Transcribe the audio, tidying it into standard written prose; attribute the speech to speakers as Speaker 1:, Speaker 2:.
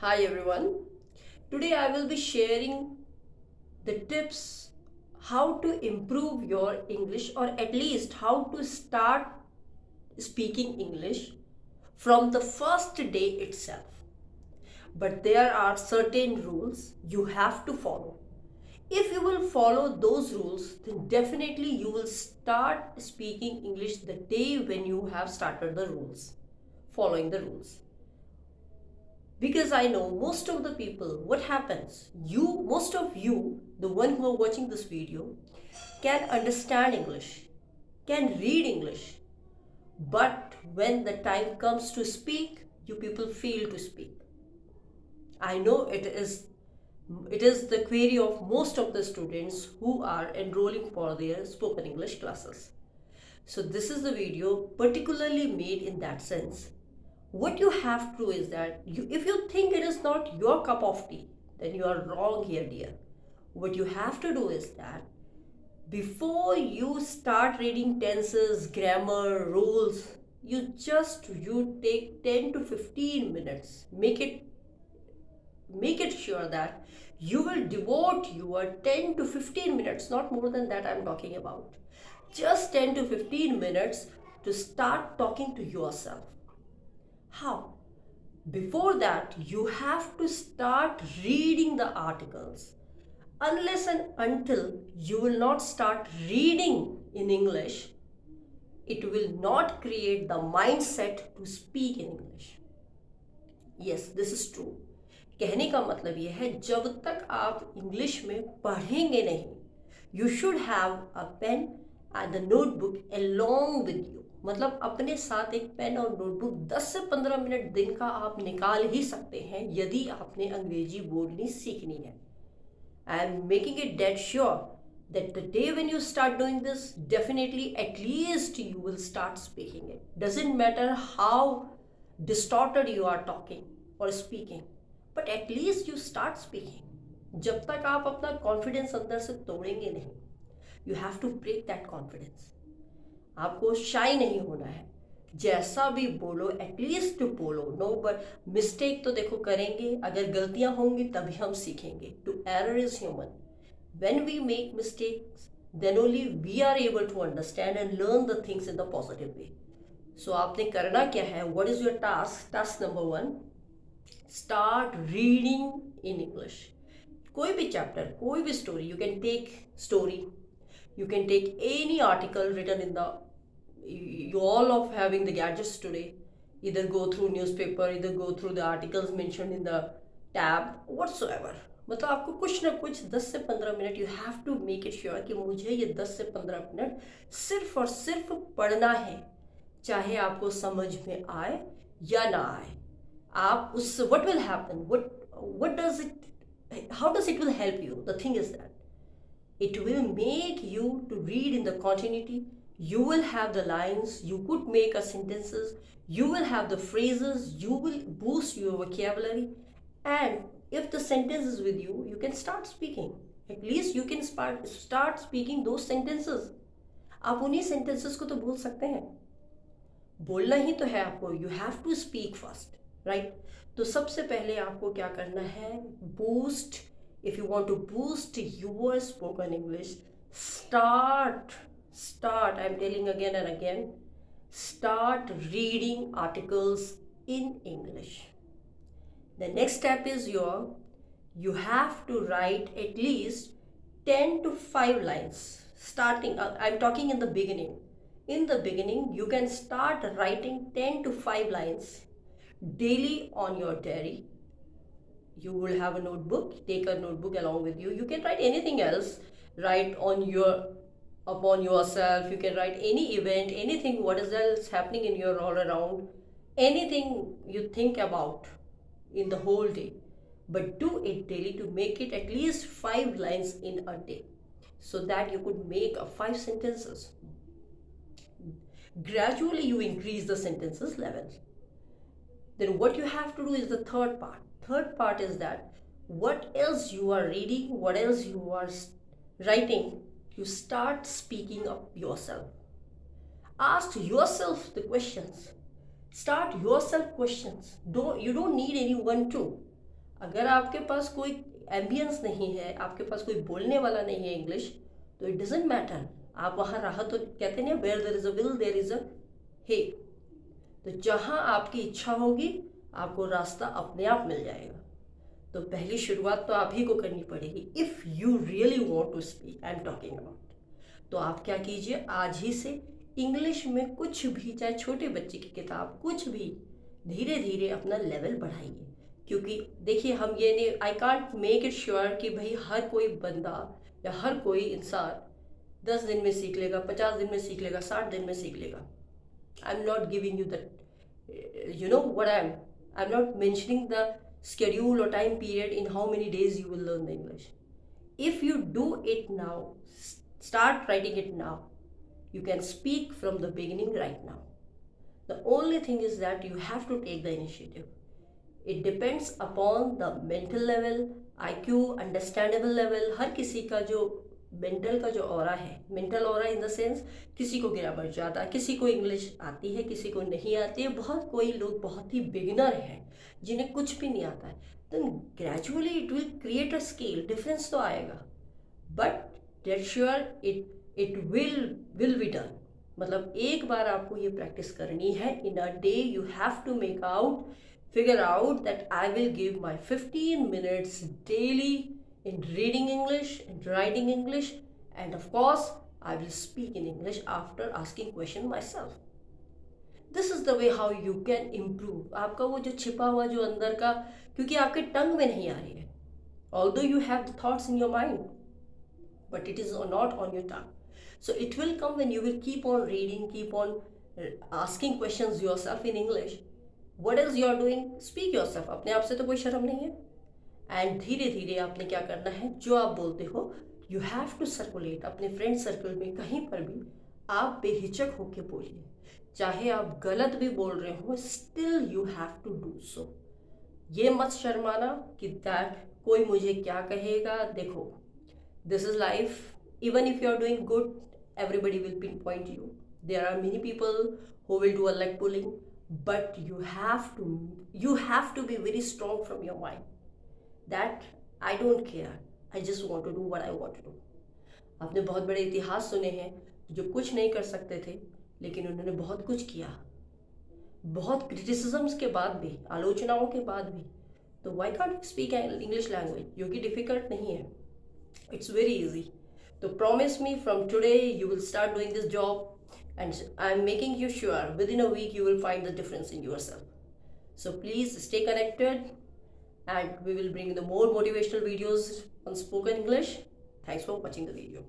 Speaker 1: Hi everyone. Today I will be sharing the tips how to improve your English, or at least how to start speaking English from the first day itself. But there are certain rules you have to follow. If you will follow those rules, then definitely you will start speaking English the day when you have started the rules, following the rules. Because I know most of the people, what happens, most of you, the one who are watching this video, can understand English, can read English, but when the time comes to speak, you people fail to speak. I know it is the query of most of the students who are enrolling for their spoken English classes. So this is the video particularly made in that sense. What you have to do is that if you think it is not your cup of tea, then you are wrong here, dear. What you have to do is that before you start reading tenses, grammar, rules, you take 10 to 15 minutes. Make it sure that you will devote your 10 to 15 minutes, not more than that I'm talking about. Just 10 to 15 minutes to start talking to yourself. How? Before that, you have to start reading the articles. Unless and until you will not start reading in English, it will not create the mindset to speak in English. Yes, this is true. कहने का मतलब यह है, जब तक आप English में पढ़ेंगे नहीं, you should have a pen and the notebook along with you. मतलब अपने साथ एक पेन और नोटबुक 10 से 15 मिनट दिन का आप निकाल ही सकते हैं यदि आपने अंग्रेजी बोलनी सीखनी है. I am making it that sure that the day when you start doing this, definitely at least you will start speaking it. Doesn't matter how distorted you are talking or speaking, but at least you start speaking. जब तक आप अपना confidence अंदर से तोड़ेंगे नहीं, you have to break that confidence. आपको shy नहीं होना है. जैसा भी बोलो एटलीस्ट बोलो. नो बट मिस्टेक तो देखो करेंगे, अगर गलतियां होंगी तभी हम सीखेंगे. To error is human. When we make mistakes, then only we are able to understand and learn the things in the positive way. So आपने करना क्या है, what is your task? Task number 1, start reading in English. कोई भी chapter, कोई भी story, you can take story, you can take any article written in the, you all of having the gadgets today, either go through newspaper, either go through the articles mentioned in the tab whatsoever. मतलब आपको कुछ ना कुछ 10 से 15 minute, you have to make it sure कि मुझे ये 10 से 15 मिनट सिर्फ और सिर्फ पढ़ना है, चाहे आपको समझ में आए या ना आए. आप उस what will happen, what does it, how does it will help you? The thing is that it will make you to read in the continuity. You will have the lines, you could make a sentences, you will have the phrases, you will boost your vocabulary, and if the sentence is with you, you can start speaking. At least you can start speaking those sentences. आप उन्हीं sentences को तो बोल सकते हैं. बोलना ही तो है आपको. You have to speak first, right? तो सबसे पहले आपको क्या करना है, boost. If you want to boost your spoken English, start, I'm telling again and again, start reading articles in English. The next step is you have to write at least 10 to 5 lines. Starting, I'm talking in the beginning. In the beginning, you can start writing 10 to 5 lines daily on your diary. You will have a notebook, take a notebook along with you. You can write anything else, write upon yourself. You can write any event, anything, what is else happening in your all around, anything you think about in the whole day. But do it daily to make it at least 5 lines in a day, so that you could make 5 sentences. Gradually you increase the sentences level. Then what you have to do is the third part. Third part is that what else you are reading, what else you are writing, you start speaking up yourself. Ask yourself the questions. Start yourself questions. You don't need anyone to. अगर आपके पास कोई ambience नहीं है, आपके पास कोई बोलने वाला नहीं है इंग्लिश, तो इट डजेंट मैटर। आप वहाँ रहा तो कहते हैं where there is a will there is a way. तो जहाँ आपकी इच्छा होगी आपको रास्ता अपने आप मिल जाएगा। तो पहली शुरुआत तो आप ही को करनी पड़ेगी। If you really want to speak, I am talking about. तो आप क्या कीजिए, आज ही से इंग्लिश में कुछ भी, चाहे छोटे बच्चे की किताब, कुछ भी धीरे धीरे अपना लेवल बढ़ाइए। क्योंकि देखिए, हम ये नहीं, I can't make it sure कि भाई हर कोई बंदा या हर कोई इंसान 10 दिन में सीख लेगा, 50 दिन में सीख लेगा, 60 दिन में सीख लेगा। I am not giving you that, you know what I'm not mentioning the schedule or time period in how many days you will learn the English. If you do it now, start writing it now, you can speak from the beginning right now. The only thing is that you have to take the initiative. It depends upon the mental level, IQ, understandable level. हर किसी का जो mental का जो aura है, mental aura in the sense, किसी को grammar ज़्यादा, किसी को इंग्लिश आती है, किसी को नहीं आती है, बहुत कोई लोग बहुत ही बिगिनर हैं जिन्हें कुछ भी नहीं आता है। Then gradually it will create a scale, difference तो आएगा, but that sure it will be done. मतलब एक बार आपको ये प्रैक्टिस करनी है। In a day you have to make out, figure out that I will give my 15 minutes daily in reading English, in writing English, and of course, I will speak in English after asking question myself. This is the way how you can improve. आपका वो जो छिपा हुआ जो अंदर का, क्योंकि आपके टंग में नहीं आ रही है, although you have the thoughts in your mind, but it is not on your tongue. So it will come when you will keep on reading, keep on asking questions yourself in English. What else you are doing? Speak yourself. अपने आप से तो कोई शर्म नहीं है। And धीरे धीरे आपने क्या करना है, जो आप बोलते हो यू हैव टू सर्कुलेट अपने फ्रेंड सर्कल में, कहीं पर भी आप बेहिचक होके बोलिए। चाहे आप गलत भी बोल रहे हो, still you have to do so. ये मत शर्माना कि दैट कोई मुझे क्या कहेगा। देखो, this is life. Even if you are doing good, everybody will pinpoint you. There are many people who will do a leg pulling, but you have to be very strong from your mind that I don't care, I just want to do what I want to do. आपने बहुत बड़े इतिहास सुने हैं जो कुछ नहीं कर सकते थे, लेकिन उन्होंने बहुत कुछ किया, बहुत क्रिटिसिज्म्स के बाद भी, आलोचनाओं के बाद भी। तो why can't speak English language, जो कि डिफिकल्ट नहीं है, इट्स वेरी इजी। तो promise me from today you will start doing this job, and I'm making you sure within a week you will find the difference in yourself. So please stay connected, and we will bring the more motivational videos on spoken English. Thanks for watching the video.